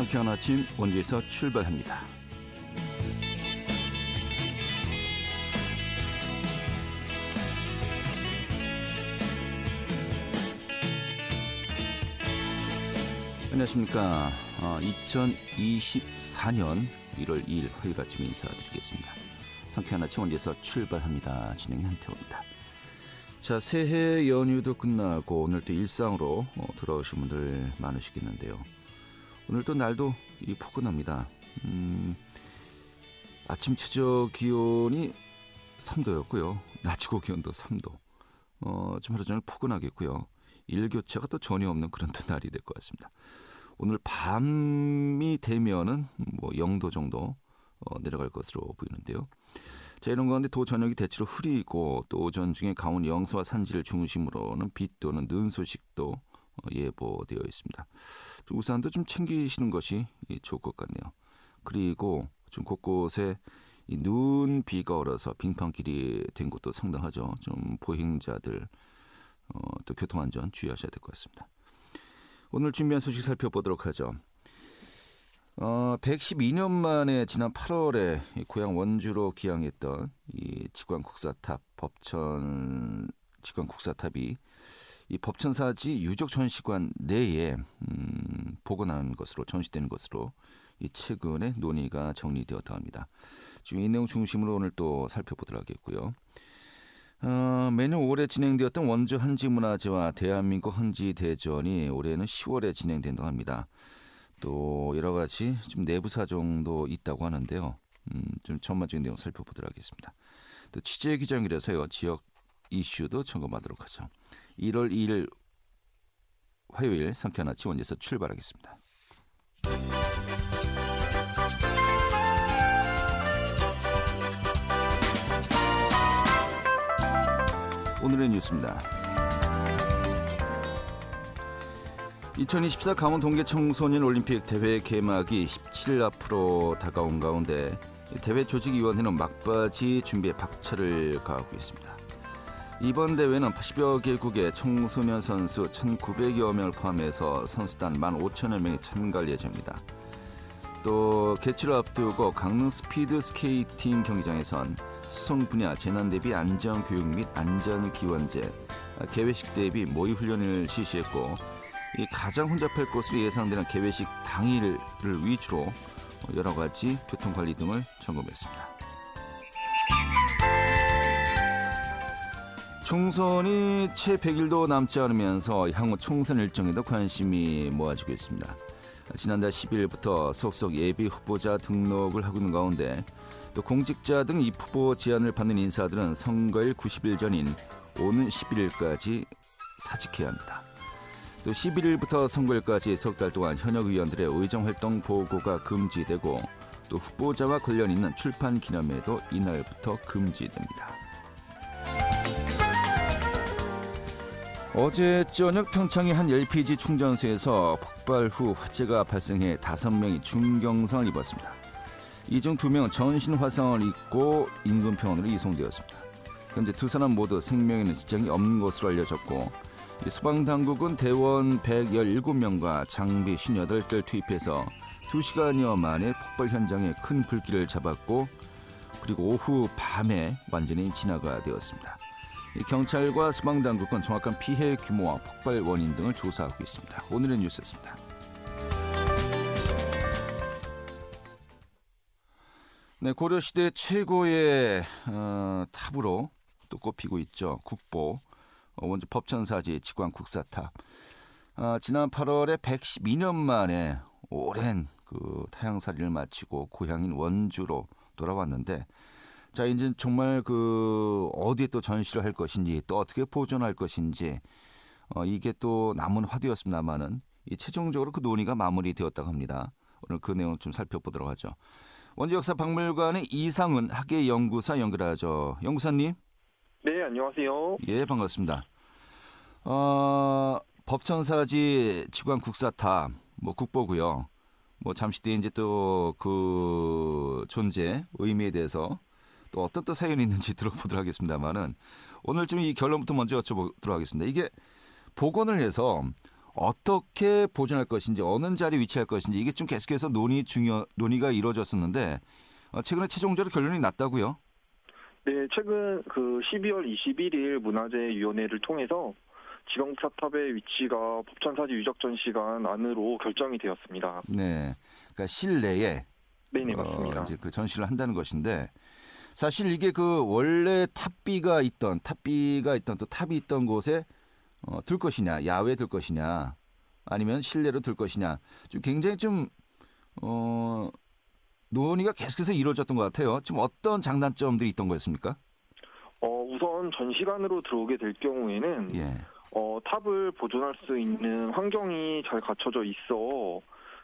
상쾌한 아침 원주에서 출발합니다. 안녕하십니까. 2024년 1월 2일 화요일 아침 인사드리겠습니다. 상쾌한 아침 원주에서 출발합니다. 진행의 한태호입니다. 자, 새해 연휴도 끝나고 오늘 또 일상으로 돌아오신 분들 많으시겠는데요. 오늘 또 날도 포근합니다. 아침 최저 기온이 3도였고요. 낮 최고 기온도 3도. 좀 하루 종일 포근하겠고요. 일교차가 또 전혀 없는 그런 또 날이 될 것 같습니다. 오늘 밤이 되면은 0도 정도 내려갈 것으로 보이는데요. 자, 이런 가운데 도 저녁이 대체로 흐리고 또 오전 중에 강원 영서와 산지를 중심으로는 비 또는 눈 소식도 예보되어 있습니다. 우산도 좀 챙기시는 것이 좋을 것 같네요. 그리고 좀 곳곳에 눈, 비가 얼어서 빙판길이 된 곳도 상당하죠. 좀 보행자들 또 교통안전 주의하셔야 될 것 같습니다. 오늘 준비한 소식 살펴보도록 하죠. 112년 만에 지난 8월에 고향 원주로 기항했던 이 직관 국사탑 법천 직관 국사탑이 이 법천사지 유적 전시관 내에 복원하는 것으로 전시되는 것으로 이 최근에 논의가 정리되었다고 합니다. 지금 이 내용 중심으로 오늘 또 살펴보도록 하겠고요. 매년 올해 진행되었던 원주 한지문화제와 대한민국 헌지대전이 올해는 10월에 진행된다고 합니다. 또 여러 가지 좀 내부 사정도 있다고 하는데요. 좀 전반적인 내용 살펴보도록 하겠습니다. 또 취재 기장이라서요. 지역 이슈도 점검하도록 하죠. 1월 2일 화요일 상쾌한 아침 원주에서 출발하겠습니다. 오늘의 뉴스입니다. 2024 강원 동계 청소년 올림픽 대회 개막이 17일 앞으로 다가온 가운데 대회 조직위원회는 막바지 준비에 박차를 가하고 있습니다. 이번 대회는 80여 개국의 청소년 선수 1,900여 명을 포함해서 선수단 15,000여 명이 참가할 예정입니다. 또 개최를 앞두고 강릉 스피드 스케이팅 경기장에선 수송 분야 재난 대비 안전 교육 및 안전 기원제, 개회식 대비 모의 훈련을 실시했고 이 가장 혼잡할 것으로 예상되는 개회식 당일을 위주로 여러 가지 교통 관리 등을 점검했습니다. 총선이 채 100일도 남지 않으면서 향후 총선 일정에도 관심이 모아지고 있습니다. 지난달 10일부터 속속 예비 후보자 등록을 하고 있는 가운데 또 공직자 등 입후보 제안을 받는 인사들은 선거일 90일 전인 오는 11일까지 사직해야 합니다. 또 11일부터 선거일까지 석 달 동안 현역 의원들의 의정활동 보고가 금지되고 또 후보자와 관련 있는 출판 기념회도 이날부터 금지됩니다. 어제 저녁 평창의 한 LPG 충전소에서 폭발 후 화재가 발생해 5명이 중경상을 입었습니다. 이 중 2명은 전신 화상을 입고 인근 병원으로 이송되었습니다. 현재 2사람 모두 생명에는 지장이 없는 것으로 알려졌고 소방당국은 대원 117명과 장비 58개를 투입해서 2시간여 만에 폭발 현장에 큰 불길을 잡았고 그리고 오후 밤에 완전히 진화가 되었습니다. 경찰과 소방당국은 정확한 피해 규모와 폭발 원인 등을 조사하고 있습니다. 오늘의 뉴스였습니다. 네, 고려시대 최고의 탑으로 또 꼽히고 있죠. 국보 원주 법천사지 직관 국사탑. 지난 8월에 112년 만에 오랜 그 타향살이를 마치고 고향인 원주로 돌아왔는데 자, 이제 정말 어디에 또 전시를 할 것인지 또 어떻게 보존할 것인지 이게 또 남은 화두였습니다만은 최종적으로 그 논의가 마무리되었다고 합니다. 오늘 그 내용 좀 살펴보도록 하죠. 원주역사박물관의 이상은 학예연구사 연결하죠. 연구사님. 네, 안녕하세요. 예, 반갑습니다. 법천사지 직관 국사탑 국보고요. 잠시 뒤에 이제 또 그 존재 의미에 대해서 또 어떤 또 사연이 있는지 들어보도록 하겠습니다만은 오늘 좀 이 결론부터 먼저 여쭤보도록 하겠습니다. 이게 복원을 해서 어떻게 보존할 것인지, 어느 자리에 위치할 것인지 이게 좀 계속해서 논의가 이루어졌었는데 최근에 최종적으로 결론이 났다고요? 네, 최근 그 12월 21일 문화재위원회를 통해서 지광사탑의 위치가 법천사지 유적 전시관 안으로 결정이 되었습니다. 네, 그러니까 실내에 네네, 맞습니다. 이제 그 전시를 한다는 것인데 사실 이게 그 원래 탑비가 있던 또 탑이 있던 곳에 둘 것이냐, 야외에 둘 것이냐, 아니면 실내로 둘 것이냐, 좀 굉장히 좀 논의가 계속해서 이루어졌던 것 같아요. 지금 어떤 장단점들이 있던 거였습니까? 우선 전시관으로 들어오게 될 경우에는 예, 탑을 보존할 수 있는 환경이 잘 갖춰져 있어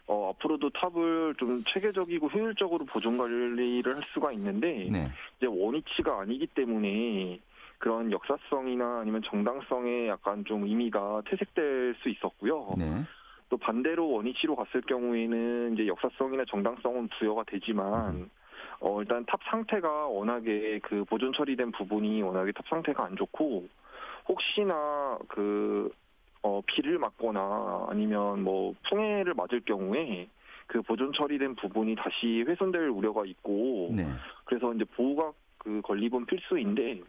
앞으로도 탑을 좀 체계적이고 효율적으로 보존 관리를 할 수가 있는데 네, 이제 원위치가 아니기 때문에 그런 역사성이나 아니면 정당성에 약간 좀 의미가 퇴색될 수 있었고요. 네, 또 반대로 원위치로 갔을 경우에는 이제 역사성이나 정당성은 부여가 되지만 일단 탑 상태가 워낙에 그 보존 처리된 부분이 워낙에 탑 상태가 안 좋고 혹시나 비를 맞거나 아니면 뭐 풍해를 맞을 경우에 그 보존 처리된 부분이 다시 훼손될 우려가 있고 네, 그래서 이제 보호각 그 건립은 필수인데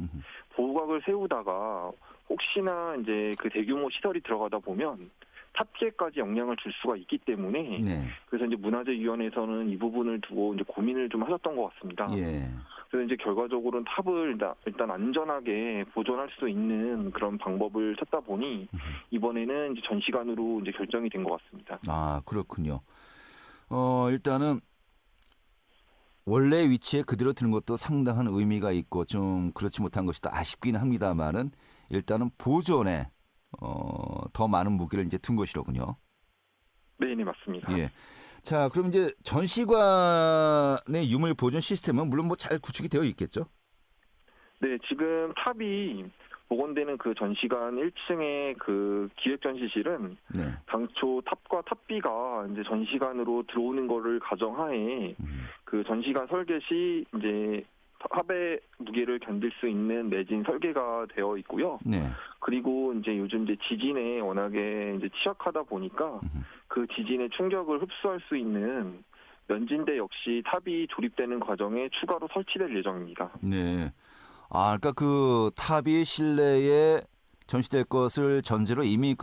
보호각을 세우다가 혹시나 이제 그 대규모 시설이 들어가다 보면 탑재까지 영향을 줄 수가 있기 때문에 네, 그래서 이제 문화재위원회에서는 이 부분을 두고 이제 고민을 좀 하셨던 것 같습니다. 예. 그래서 이제 결과적으로는 탑을 일단 안전하게 보존할 수 있는 그런 방법을 찾다 보니 이번에는 이제 전시관으로 이제 결정이 된 것 같습니다. 아, 그렇군요. 일단은 원래 위치에 그대로 두는 것도 상당한 의미가 있고 좀 그렇지 못한 것이 더 아쉽긴 합니다만은 일단은 보존에 더 많은 무게를 이제 둔 것이로군요. 네, 네, 맞습니다. 예. 자, 그럼 이제 전시관의 유물 보존 시스템은 물론 뭐 잘 구축이 되어 있겠죠? 네, 지금 탑이 복원되는 그 전시관 1층의 그 기획전시실은 네. 당초 탑과 탑비가 이제 전시관으로 들어오는 거를 가정하에 그 전시관 설계 시 이제 탑의 무게를 견딜 수 있는 내진 설계가 되어 있고요. 네. 그리고 이제 요즘 이제 지진에 워낙에 이제 취약하다 보니까 그 지진의 충격을 흡수할 수 있는 면진대 역시 탑이 조립되는 과정에 추가로 설치될 예정입니다. 네. 아, 그러니까 그 탑이 실내에 전시될 것을 전제로 이미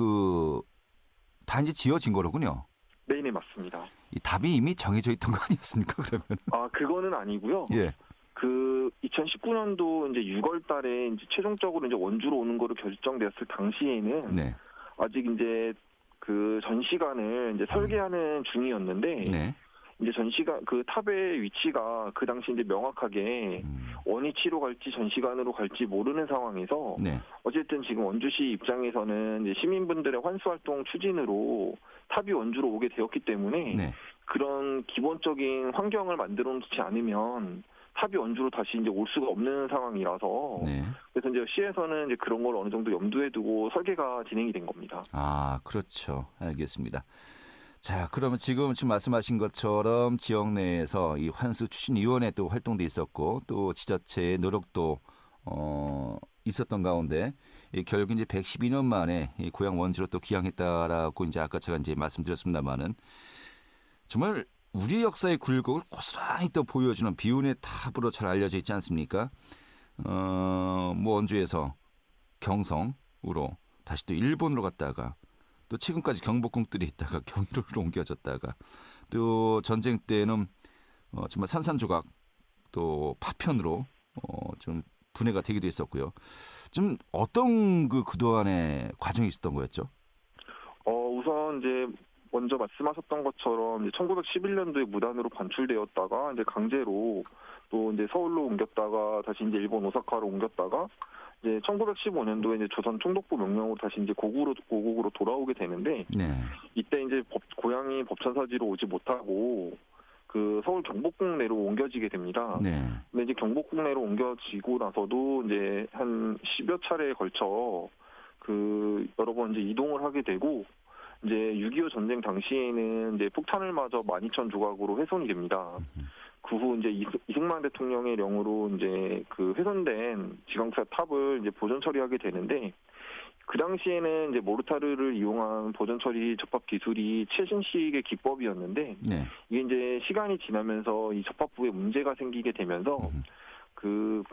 다 이제 지어진 거로군요. 네네, 맞습니다. 이 답이 이미 정해져 있던 거 아니었습니까? 그러면 그거는 아니고요. 예, 그 2019년도 이제 6월 달에 이제 최종적으로 이제 원주로 오는 거로 결정되었을 당시에는 네, 아직 이제 그 전시관을 이제 설계하는 중이었는데 네, 이제 전시관 그 탑의 위치가 그 당시 이제 명확하게 원위치로 갈지 전시관으로 갈지 모르는 상황에서 네, 어쨌든 지금 원주시 입장에서는 이제 시민분들의 환수 활동 추진으로 탑이 원주로 오게 되었기 때문에 네, 그런 기본적인 환경을 만들어 놓지 않으면 탑이 원주로 다시 이제 올 수가 없는 상황이라서 네. 그래서 이제 시에서는 이제 그런 걸 어느 정도 염두에 두고 설계가 진행이 된 겁니다. 아, 그렇죠. 알겠습니다. 자, 그러면 지금 말씀하신 것처럼 지역 내에서 이 환수 추진위원회 또 활동도 있었고 또 지자체의 노력도 있었던 가운데 결국 이제 112년 만에 이 고향 원주로 또 귀향했다라고 이제 아까 제가 이제 말씀드렸습니다만은 정말 우리 역사의 굴곡을 고스란히 또 보여주는 비운의 탑으로 잘 알려져 있지 않습니까? 뭐 원주에서 경성으로 다시 또 일본으로 갔다가 또 최근까지 경복궁들이 있다가 경주로 옮겨졌다가 또 전쟁 때는 정말 산산조각 또 파편으로 좀 분해가 되기도 했었고요. 좀 어떤 그동안의 과정이 있었던 거였죠? 우선 이제 먼저 말씀하셨던 것처럼 이제 1911년도에 무단으로 반출되었다가 이제 강제로 또 이제 서울로 옮겼다가 다시 이제 일본 오사카로 옮겼다가 이제 1915년도에 이제 조선 총독부 명령으로 다시 이제 고국으로 돌아오게 되는데 네, 이때 이제 고향이 법천사지로 오지 못하고 그 서울 경복궁 내로 옮겨지게 됩니다. 네, 근데 이제 경복궁 내로 옮겨지고 나서도 이제 한 10여 차례에 걸쳐 그 여러 번 이제 이동을 하게 되고 이제 6.25 전쟁 당시에는 이제 폭탄을 맞아 12,000 조각으로 훼손이 됩니다. 그 후 이제 이승만 대통령의 명으로 이제 그 훼손된 지광사 탑을 이제 보존 처리하게 되는데, 그 당시에는 이제 모르타르를 이용한 보존 처리 접합 기술이 최신식의 기법이었는데, 네. 이게 이제 시간이 지나면서 이 접합부에 문제가 생기게 되면서 그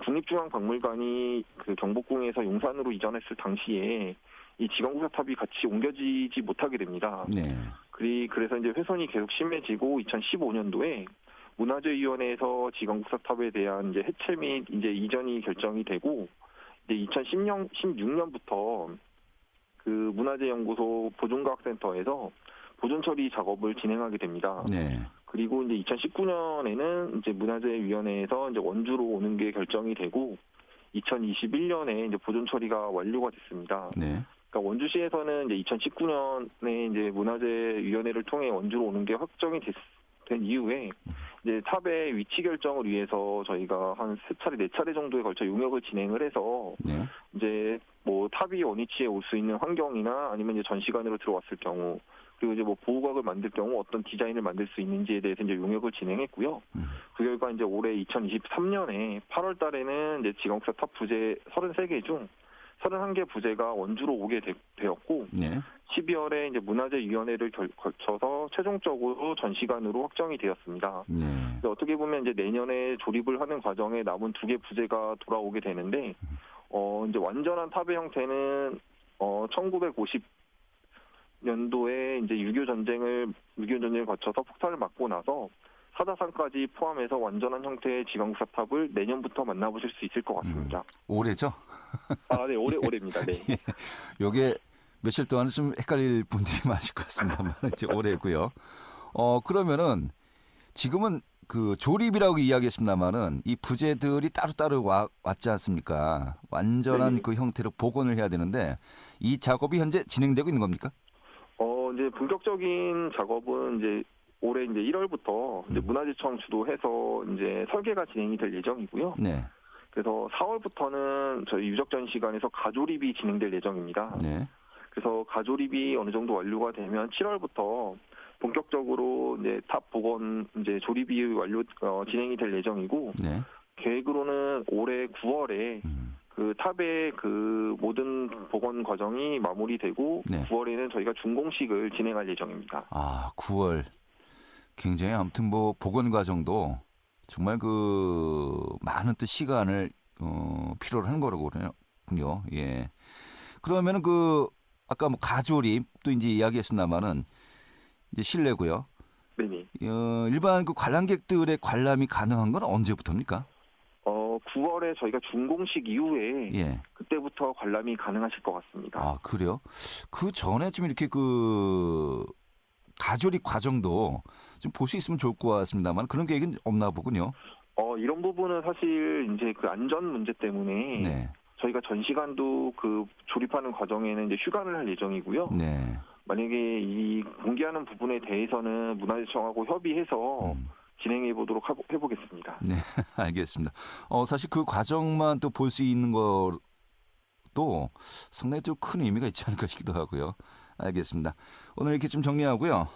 국립중앙박물관이 그 경복궁에서 용산으로 이전했을 당시에 이 지광구사탑이 같이 옮겨지지 못하게 됩니다. 네. 그래서 이제 훼손이 계속 심해지고 2015년도에 문화재위원회에서 지광구사탑에 대한 이제 해체 및 이제 이전이 결정이 되고, 이제 2016년부터 그 문화재연구소 보존과학센터에서 보존 처리 작업을 진행하게 됩니다. 네. 그리고 이제 2019년에는 이제 문화재위원회에서 이제 원주로 오는 게 결정이 되고, 2021년에 이제 보존 처리가 완료가 됐습니다. 네. 그러니까 원주시에서는 이제 2019년에 이제 문화재위원회를 통해 원주로 오는 게 확정이 된 이후에 이제 탑의 위치 결정을 위해서 저희가 한 3차례, 4차례 정도에 걸쳐 용역을 진행을 해서 네. 이제 뭐 탑이 원위치에 올 수 있는 환경이나 아니면 이제 전시관으로 들어왔을 경우, 그리고 이제 뭐 보호각을 만들 경우 어떤 디자인을 만들 수 있는지에 대해서 이제 용역을 진행했고요. 그 결과 이제 올해 2023년에 8월 달에는 이제 지광사 탑 부재 33개 중 31개 부재가 원주로 오게 되었고, 네. 12월에 이제 문화재위원회를 거쳐서 최종적으로 전시관으로 확정이 되었습니다. 네. 어떻게 보면 이제 내년에 조립을 하는 과정에 남은 2개 부재가 돌아오게 되는데, 이제 완전한 탑의 형태는 1950년도에 이제 6.25 전쟁을 거쳐서 폭탄을 맞고 나서 사자산까지 포함해서 완전한 형태의 지광구사 탑을 내년부터 만나보실 수 있을 것 같습니다. 올해죠? 아, 네, 올해입니다. 네. 요게 며칠 동안은 좀 헷갈릴 분들이 많으실 것 같습니다만 이제 올해고요. 그러면은 지금은 그 조립이라고 이야기했습니다만은 이 부재들이 따로따로 왔지 않습니까? 완전한 네. 그 형태로 복원을 해야 되는데 이 작업이 현재 진행되고 있는 겁니까? 이제 본격적인 작업은 이제 올해 이제 1월부터 이제 문화재청 주도해서 이제 설계가 진행이 될 예정이고요. 네. 그래서 4월부터는 저희 유적전시관에서 가조립이 진행될 예정입니다. 네. 그래서 가조립이 어느 정도 완료가 되면 7월부터 본격적으로 이제 탑 복원 이제 조립이 진행이 될 예정이고, 네. 계획으로는 올해 9월에 그 탑의 그 모든 복원 과정이 마무리되고, 네. 9월에는 저희가 준공식을 진행할 예정입니다. 아, 9월. 굉장히 아무튼 뭐 복원 과정도 정말 그 많은 또 시간을 필요로 하는 거로군요. 예. 그러면은 그 아까 뭐 가조립 또 이제 이야기했습니다만은 이제 실내고요. 네네. 일반 그 관람객들의 관람이 가능한 건 언제부터입니까? 9월에 저희가 준공식 이후에 예. 그때부터 관람이 가능하실 것 같습니다. 아, 그래요? 그 전에 좀 이렇게 그 가조립 과정도 좀 볼 수 있으면 좋을 것 같습니다만 그런 계획은 없나 보군요. 이런 부분은 사실 이제 그 안전 문제 때문에 네. 저희가 전시관도 그 조립하는 과정에는 이제 휴관을 할 예정이고요. 네. 만약에 이 공개하는 부분에 대해서는 문화재청하고 협의해서 진행해 보도록 해보겠습니다. 네, 알겠습니다. 사실 그 과정만 또 볼 수 있는 것도 상당히 좀 큰 의미가 있지 않을까 싶기도 하고요. 알겠습니다. 오늘 이렇게 좀 정리하고요.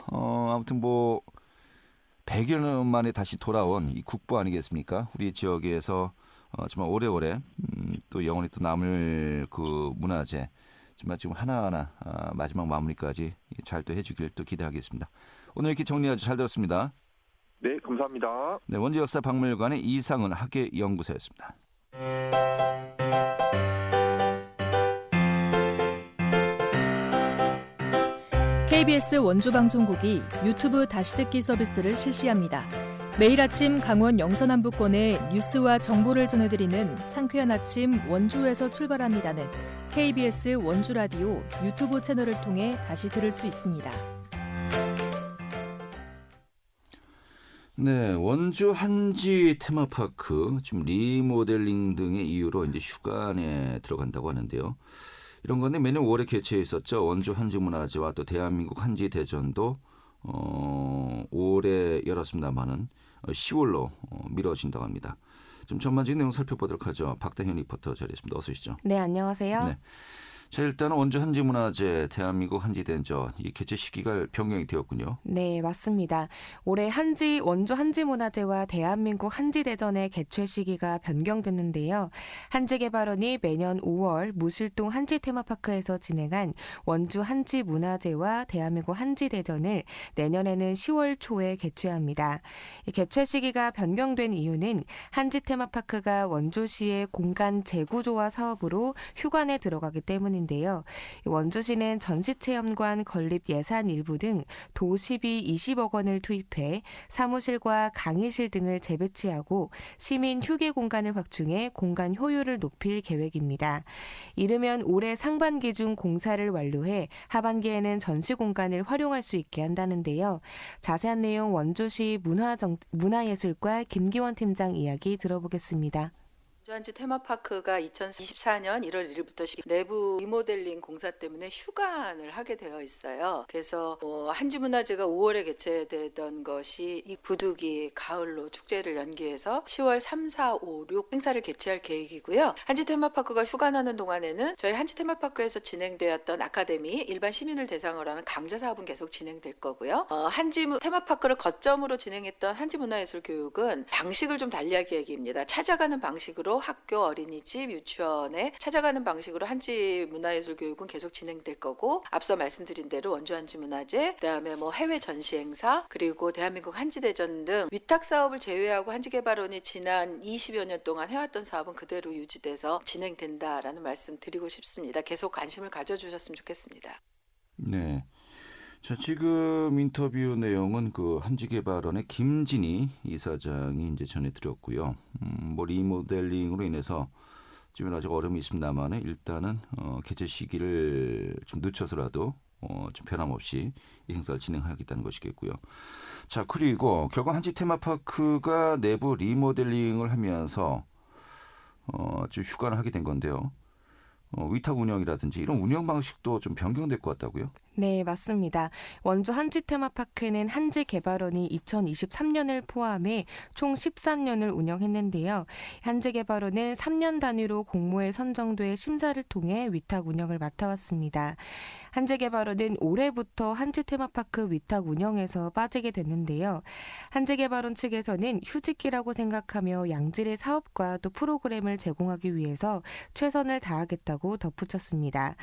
아무튼 뭐 100여 년 만에 다시 돌아온 이 국보 아니겠습니까? 우리 지역에서 정말 오래오래 또 영원히 또 남을 그 문화재 정말 지금 하나하나 마지막 마무리까지 잘 또 해주길 또 기대하겠습니다. 오늘 이렇게 정리하죠. 잘 들었습니다. 네, 감사합니다. 네, 원주역사박물관의 이상은 학예연구소였습니다. KBS 원주방송국이 유튜브 다시 듣기 서비스를 실시합니다. 매일 아침 강원 영서남부권의 뉴스와 정보를 전해드리는 상쾌한 아침 원주에서 출발합니다는 KBS 원주라디오 유튜브 채널을 통해 다시 들을 수 있습니다. 네, 원주 한지 테마파크 지금 리모델링 등의 이유로 이제 휴관에 들어간다고 하는데요. 이런 건데 매년 5월에 개최했었죠. 원주 한지문화제와 또 대한민국 한지 대전도 올해 열었습니다만은 10월로 미뤄진다고 합니다. 좀 전반적인 내용 살펴보도록 하죠. 박다현 리포터 자리했습니다. 어서 오시죠. 네, 안녕하세요. 네. 자, 일단은 원주 한지문화재, 대한민국 한지대전 이 개최 시기가 변경이 되었군요. 네, 맞습니다. 올해 원주 한지문화제와 대한민국 한지대전의 개최 시기가 변경됐는데요. 한지개발원이 매년 5월 무실동 한지테마파크에서 진행한 원주 한지문화제와 대한민국 한지대전을 내년에는 10월 초에 개최합니다. 이 개최 시기가 변경된 이유는 한지테마파크가 원주시의 공간 재구조화 사업으로 휴관에 들어가기 때문입니다. 인데요. 원주시는 전시체험관 건립 예산 일부 등 도시비 20억 원을 투입해 사무실과 강의실 등을 재배치하고 시민 휴게 공간을 확충해 공간 효율을 높일 계획입니다. 이르면 올해 상반기 중 공사를 완료해 하반기에는 전시 공간을 활용할 수 있게 한다는데요. 자세한 내용 원주시 문화예술과 김기원 팀장 이야기 들어보겠습니다. 원주한지 테마파크가 2024년 1월 1일부터 내부 리모델링 공사 때문에 휴관을 하게 되어 있어요. 그래서 한지문화제가 5월에 개최되던 것이 이 부득이 가을로 축제를 연기해서 10월 3, 4, 5, 6 행사를 개최할 계획이고요. 한지 테마파크가 휴관하는 동안에는 저희 한지 테마파크에서 진행되었던 아카데미, 일반 시민을 대상으로 하는 강좌 사업은 계속 진행될 거고요. 한지 테마파크를 거점으로 진행했던 한지문화예술 교육은 방식을 좀 달리할 계획입니다. 찾아가는 방식으로 학교, 어린이집, 유치원에 찾아가는 방식으로 한지 문화예술 교육은 계속 진행될 거고, 앞서 말씀드린 대로 원주 한지 문화제, 그다음에 해외 전시 행사, 그리고 대한민국 한지대전 등 위탁 사업을 제외하고 한지개발원이 지난 20여 년 동안 해왔던 사업은 그대로 유지돼서 진행된다라는 말씀 드리고 싶습니다. 계속 관심을 가져주셨으면 좋겠습니다. 네. 자, 지금 인터뷰 내용은 그 한지개발원의 김진희 이사장이 이제 전해드렸고요. 리모델링으로 인해서 지금 아직 어려움이 있습니다만 일단은 개최 시기를 좀 늦춰서라도 좀 변함없이 이 행사를 진행하겠다는 것이겠고요. 자, 그리고 결국 한지 테마파크가 내부 리모델링을 하면서 좀 휴관을 하게 된 건데요. 위탁 운영이라든지 이런 운영 방식도 좀 변경될 것 같다고요? 네, 맞습니다. 원주 한지테마파크는 한지개발원이 2023년을 포함해 총 13년을 운영했는데요. 한지개발원은 3년 단위로 공모에 선정돼 심사를 통해 위탁 운영을 맡아왔습니다. 한지개발원은 올해부터 한지테마파크 위탁 운영에서 빠지게 됐는데요. 한지개발원 측에서는 휴직기라고 생각하며 양질의 사업과 또 프로그램을 제공하기 위해서 최선을 다하겠다고 덧붙였습니다.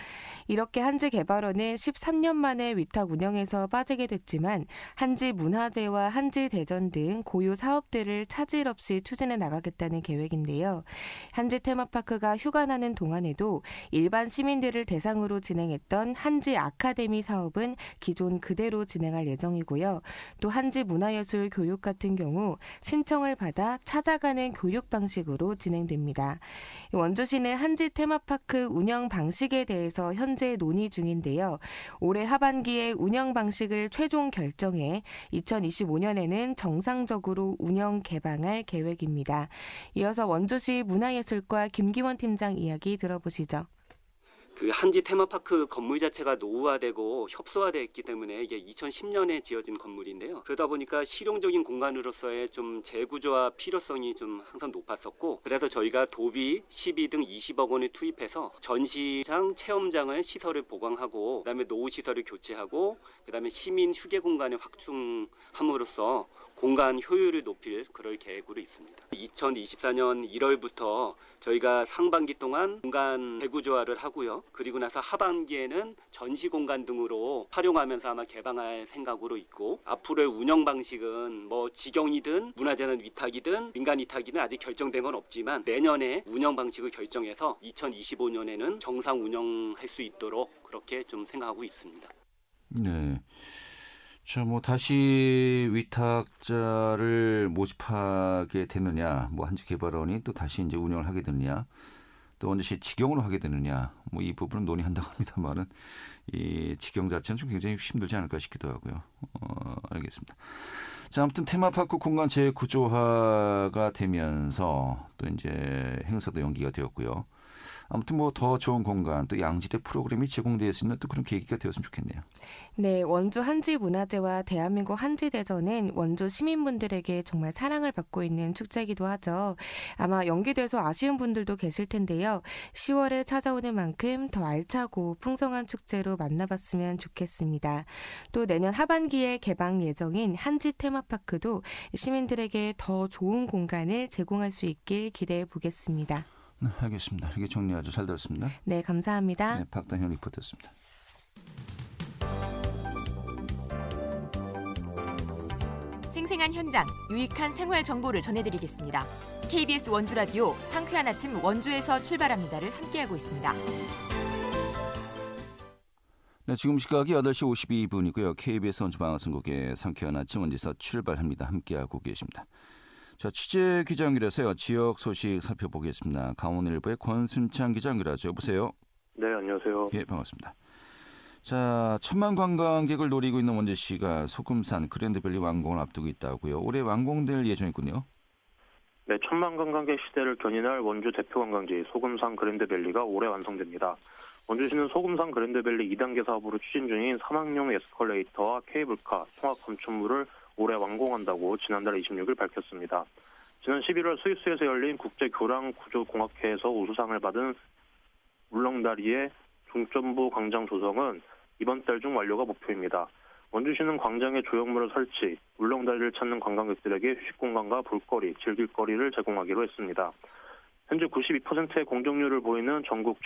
이렇게 한지개발원은 13년 만에 위탁 운영에서 빠지게 됐지만 한지문화제와 한지대전 등 고유 사업들을 차질 없이 추진해 나가겠다는 계획인데요. 한지테마파크가 휴관하는 동안에도 일반 시민들을 대상으로 진행했던 한지 아카데미 사업은 기존 그대로 진행할 예정이고요. 또 한지문화예술 교육 같은 경우 신청을 받아 찾아가는 교육 방식으로 진행됩니다. 원주시는 한지테마파크 운영 방식에 대해서 현재 논의 중인데요. 올해 하반기에 운영 방식을 최종 결정해 2025년에는 정상적으로 운영 개방할 계획입니다. 이어서 원주시 문화예술과 김기원 팀장 이야기 들어보시죠. 그 한지 테마파크 건물 자체가 노후화되고 협소화되었기 때문에 이게 2010년에 지어진 건물인데요. 그러다 보니까 실용적인 공간으로서의 좀 재구조화 필요성이 좀 항상 높았었고, 그래서 저희가 도비, 시비 등 20억 원을 투입해서 전시장, 체험장을 시설을 보강하고, 그다음에 노후 시설을 교체하고, 그다음에 시민 휴게 공간을 확충함으로써 공간 효율을 높일 그럴 계획으로 있습니다. 2024년 1월부터 저희가 상반기 동안 공간 재구조화를 하고요. 그리고 나서 하반기에는 전시 공간 등으로 활용하면서 아마 개방할 생각으로 있고, 앞으로의 운영 방식은 직영이든 문화재는 위탁이든 민간 위탁이든 아직 결정된 건 없지만 내년에 운영 방식을 결정해서 2025년에는 정상 운영할 수 있도록 그렇게 좀 생각하고 있습니다. 네. 자, 다시 위탁자를 모집하게 되느냐, 한지개발원이 또 다시 이제 운영을 하게 되느냐, 또 원주시 직영으로 하게 되느냐, 이 부분은 논의한다고 합니다만은 이 직영 자체는 좀 굉장히 힘들지 않을까 싶기도 하고요. 알겠습니다. 자, 아무튼 테마파크 공간 재구조화가 되면서 또 이제 행사도 연기가 되었고요. 아무튼 뭐 더 좋은 공간 또 양질의 프로그램이 제공될 수 있는 또 그런 계기가 되었으면 좋겠네요. 네, 원주 한지문화제와 대한민국 한지대전은 원주 시민분들에게 정말 사랑을 받고 있는 축제이기도 하죠. 아마 연기돼서 아쉬운 분들도 계실 텐데요. 10월에 찾아오는 만큼 더 알차고 풍성한 축제로 만나봤으면 좋겠습니다. 또 내년 하반기에 개방 예정인 한지 테마파크도 시민들에게 더 좋은 공간을 제공할 수 있길 기대해 보겠습니다. 네, 알겠습니다. 이게 정리 아주 잘 들었습니다. 네, 감사합니다. 네, 박단현 리포터였습니다. 생생한 현장, 유익한 생활 정보를 전해드리겠습니다. KBS 원주 라디오 상쾌한 아침 원주에서 출발합니다를 함께하고 있습니다. 네, 지금 시각이 8시 52분이고요. KBS 원주 방송국의 상쾌한 아침 원주에서 출발합니다. 함께하고 계십니다. 자, 취재 기자 연결해서요. 지역 소식 살펴보겠습니다. 강원일보의 권순창 기자 연결하죠. 여보세요. 네, 안녕하세요. 예, 반갑습니다. 자, 1,000만 관광객을 노리고 있는 원주시가 소금산 그랜드밸리 완공을 앞두고 있다고요. 올해 완공될 예정이군요. 네, 1,000만 관광객 시대를 견인할 원주 대표 관광지 소금산 그랜드밸리가 올해 완성됩니다. 원주시는 소금산 그랜드밸리 2단계 사업으로 추진 중인 사망용 에스컬레이터와 케이블카, 통합 건축물을 올해 완공한다고 지난달 26일 밝혔습니다. 지난 11월 스위스에서 열린 국제교량구조공학회에서 우수상을 받은 울렁다리의 중점부 광장 조성은 이번 달 중 완료가 목표입니다. 원주시는 광장에 조형물을 설치, 울렁다리를 찾는 관광객들에게 휴식 공간과 볼거리, 즐길거리를 제공하기로 했습니다. 현재 92%의 공정률을 보이는 전국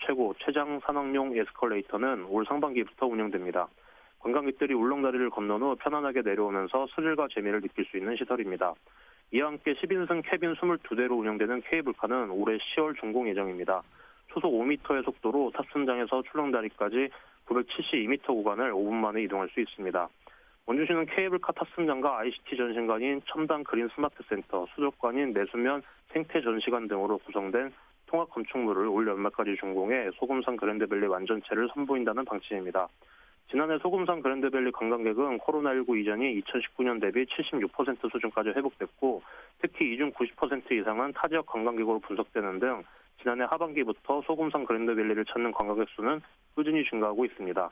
최고, 최장 산악용 에스컬레이터는 올 상반기부터 운영됩니다. 관광객들이 울렁다리를 건넌 후 편안하게 내려오면서 스릴과 재미를 느낄 수 있는 시설입니다. 이와 함께 10인승 캐빈 22대로 운영되는 케이블카는 올해 10월 준공 예정입니다. 초속 5m의 속도로 탑승장에서 출렁다리까지 972m 구간을 5분 만에 이동할 수 있습니다. 원주시는 케이블카 탑승장과 ICT 전시관인 첨단 그린 스마트 센터, 수족관인 내수면 생태 전시관 등으로 구성된 통합 건축물을 올 연말까지 준공해 소금산 그랜드밸리 완전체를 선보인다는 방침입니다. 지난해 소금산 그랜드밸리 관광객은 코로나19 이전이 2019년 대비 76% 수준까지 회복됐고 특히 이중 90% 이상은 타 지역 관광객으로 분석되는 등 지난해 하반기부터 소금산 그랜드밸리를 찾는 관광객 수는 꾸준히 증가하고 있습니다.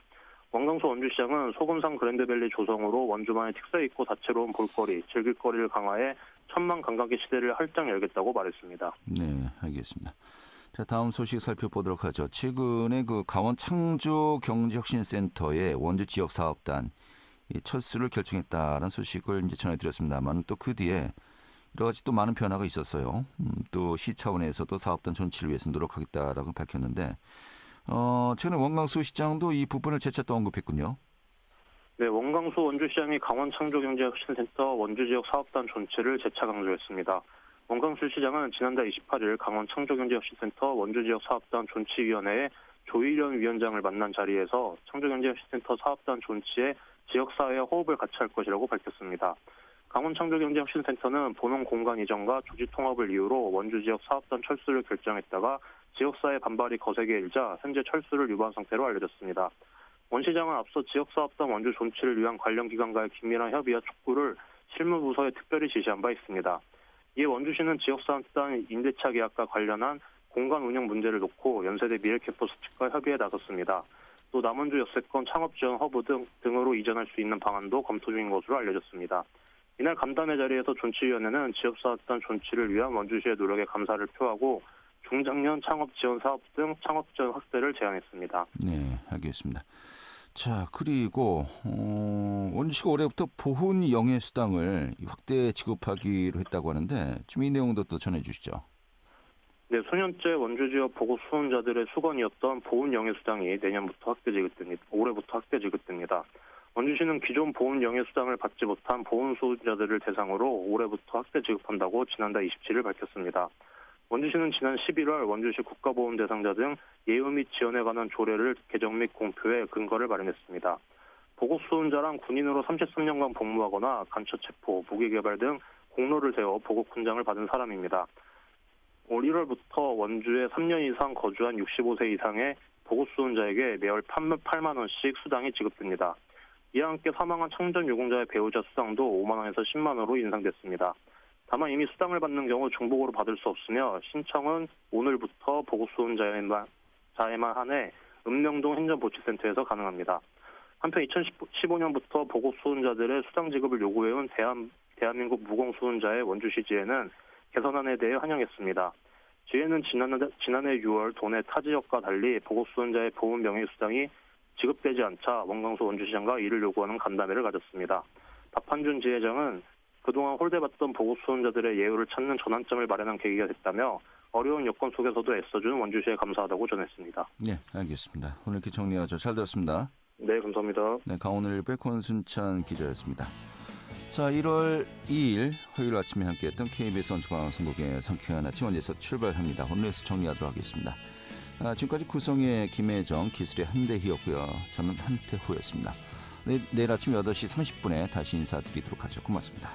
원광수 원주시장은 소금산 그랜드밸리 조성으로 원주만의 특색 있고 다채로운 볼거리, 즐길거리를 강화해 1,000만 관광객 시대를 활짝 열겠다고 말했습니다. 네, 알겠습니다. 자, 다음 소식 살펴보도록 하죠. 최근에 그 강원 창조경제혁신센터의 원주 지역 사업단 철수를 결정했다는 소식을 이제 전해드렸습니다만 또 그 뒤에 여러 가지 또 많은 변화가 있었어요. 또 시 차원에서도 사업단 존치를 위해서 노력하겠다라고 밝혔는데 최근에 원광수 시장도 이 부분을 재차 또 언급했군요. 네, 원광수 원주시장이 강원 창조경제혁신센터 원주지역 사업단 존치를 재차 강조했습니다. 원광수 시장은 지난달 28일 강원 창조경제혁신센터 원주지역 사업단 존치위원회의 조희련 위원장을 만난 자리에서 창조경제혁신센터 사업단 존치에 지역사회와 호흡을 같이 할 것이라고 밝혔습니다. 강원 창조경제혁신센터는 본원 공간 이전과 조직 통합을 이유로 원주 지역 사업단 철수를 결정했다가 지역사회 반발이 거세게 일자 현재 철수를 유보한 상태로 알려졌습니다. 원 시장은 앞서 지역사업단 원주 존치를 위한 관련 기관과의 긴밀한 협의와 촉구를 실무부서에 특별히 지시한 바 있습니다. 이에 원주시는 지역사업단 임대차 계약과 관련한 공간 운영 문제를 놓고 연세대 미래캠퍼스 측과 협의에 나섰습니다. 또 남원주 역세권 창업지원 허브 등으로 이전할 수 있는 방안도 검토 중인 것으로 알려졌습니다. 이날 간담회 자리에서 존치위원회는 지역사업단 존치를 위한 원주시의 노력에 감사를 표하고 중장년 창업지원 사업 등 창업지원 확대를 제안했습니다. 네, 알겠습니다. 자, 그리고 원주시가 올해부터 보훈 영예수당을 확대 지급하기로 했다고 하는데 좀 이 내용도 또 전해주시죠. 네, 수년째 원주 지역 보고 수훈자들의 수건이었던 보훈 영예수당이 내년부터 올해부터 확대 지급됩니다. 원주시는 기존 보훈 영예수당을 받지 못한 보훈 수훈자들을 대상으로 올해부터 확대 지급한다고 지난달 27일 밝혔습니다. 원주시는 지난 11월 원주시 국가보훈 대상자 등 예우 및 지원에 관한 조례를 개정 및 공표해 근거를 마련했습니다. 보급수훈자란 군인으로 33년간 복무하거나 간첩체포, 무기개발 등 공로를 세워 보급훈장을 받은 사람입니다. 올 1월부터 원주에 3년 이상 거주한 65세 이상의 보급수훈자에게 매월 8만 원씩 수당이 지급됩니다. 이와 함께 사망한 청전유공자의 배우자 수당도 5만 원에서 10만 원으로 인상됐습니다. 다만 이미 수당을 받는 경우 중복으로 받을 수 없으며 신청은 오늘부터 보고수훈자에만 한해 읍령동 행정보치센터에서 가능합니다. 한편 2015년부터 보고수훈자들의 수당 지급을 요구해온 대한민국 무공수훈자의 원주시지회는 개선안에 대해 환영했습니다. 지회는 지난해 6월 도내 타 지역과 달리 보고수훈자의 보험 명의 수당이 지급되지 않자 원광수 원주시장과 이를 요구하는 간담회를 가졌습니다. 박한준 지회장은 그동안 홀대받던 보고수훈자들의 예우를 찾는 전환점을 마련한 계기가 됐다며 어려운 여건 속에서도 애써준 원주시에 감사하다고 전했습니다. 네, 알겠습니다. 오늘 이렇게 정리하죠. 잘 들었습니다. 네, 감사합니다. 네, 강오늘의 권순찬 기자였습니다. 자, 1월 2일 화요일 아침에 함께했던 KBS 원주방송국의 상쾌한 아침 원에서 출발합니다. 오늘에서 정리하도록 하겠습니다. 지금까지 구성의 김혜정, 기술의 한대희였고요. 저는 한태호였습니다. 내일 아침 8시 30분에 다시 인사드리도록 하죠. 고맙습니다.